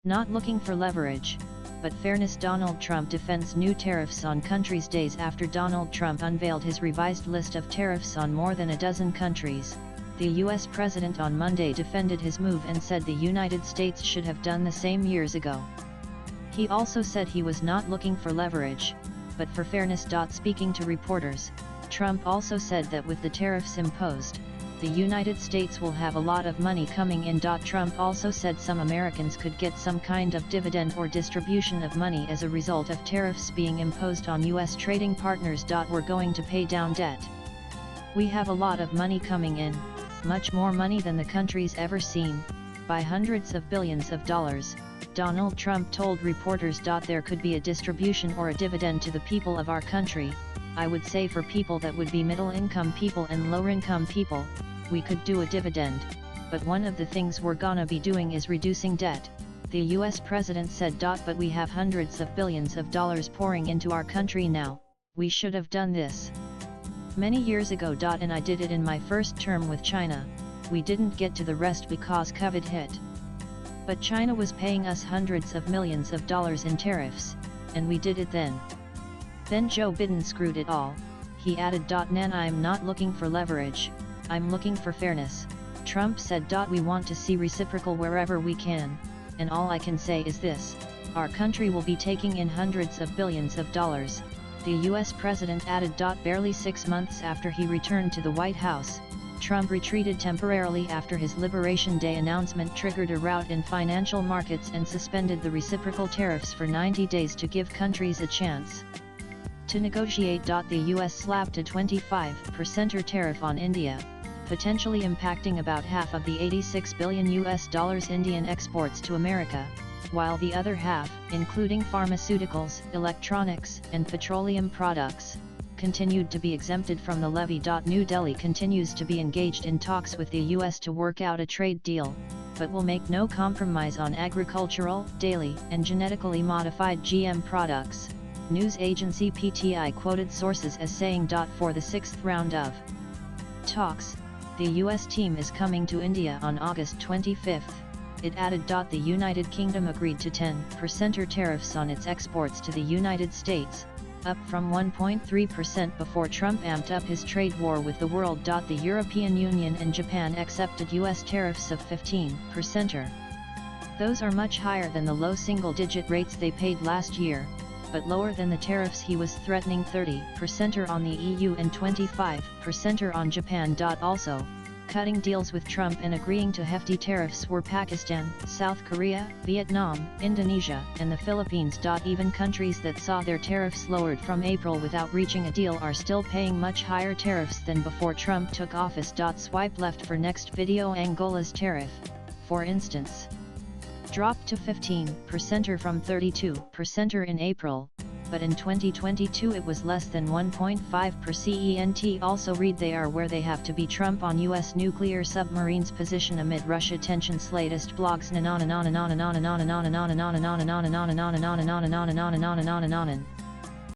Not looking for leverage, but fairness. Donald Trump defends new tariffs on countries days after Donald Trump unveiled his revised list of tariffs on more than a dozen countries. The U.S. president on Monday defended his move and said the United States should have done the same years ago. He also said he was not looking for leverage, but for fairness. Speaking to reporters, Trump also said that with the tariffs imposed, the United States will have a lot of money coming in. Trump also said some Americans could get some kind of dividend or distribution of money as a result of tariffs being imposed on U.S. trading partners. We're going to pay down debt. We have a lot of money coming in, much more money than the country's ever seen, by hundreds of billions of dollars, Donald Trump told reporters. There could be a distribution or a dividend to the people of our country. I would say for people that would be middle-income people and lower-income people, we could do a dividend, but one of the things we're gonna be doing is reducing debt, the US president said. But we have hundreds of billions of dollars pouring into our country now, we should have done this many years ago. And I did it in my first term with China, we didn't get to the rest because COVID hit. But China was paying us hundreds of millions of dollars in tariffs, and we did it then. Then Joe Biden screwed it all, he added. Nan, I'm not looking for leverage, I'm looking for fairness, Trump said. We want to see reciprocal wherever we can, and all I can say is this, our country will be taking in hundreds of billions of dollars, the US president added. Barely 6 months after he returned to the White House, Trump retreated temporarily after his Liberation Day announcement triggered a rout in financial markets and suspended the reciprocal tariffs for 90 days to give countries a chance to negotiate. The US slapped a 25% tariff on India, potentially impacting about half of the $86 billion Indian exports to America, while the other half, including pharmaceuticals, electronics, and petroleum products, continued to be exempted from the levy. New Delhi continues to be engaged in talks with the US to work out a trade deal, but will make no compromise on agricultural, dairy, and genetically modified GM products, news agency PTI quoted sources as saying. For the sixth round of talks, the US team is coming to India on August 25. It added. The United Kingdom agreed to 10% tariffs on its exports to the United States, up from 1.3% before Trump amped up his trade war with the world. The European Union and Japan accepted US tariffs of 15%. Those are much higher than the low single-digit rates they paid last year, but lower than the tariffs he was threatening, 30% on the EU and 25% on Japan. Also, cutting deals with Trump and agreeing to hefty tariffs were Pakistan, South Korea, Vietnam, Indonesia, and the Philippines. Even countries that saw their tariffs lowered from April without reaching a deal are still paying much higher tariffs than before Trump took office. Swipe left for next video. Angola's tariff, for instance, dropped to 15% from 32% in April, but in 2022 it was less than 1.5%. Also read. They are where they have to be. Trump on US nuclear submarines position amid Russia tensions. Latest blogs.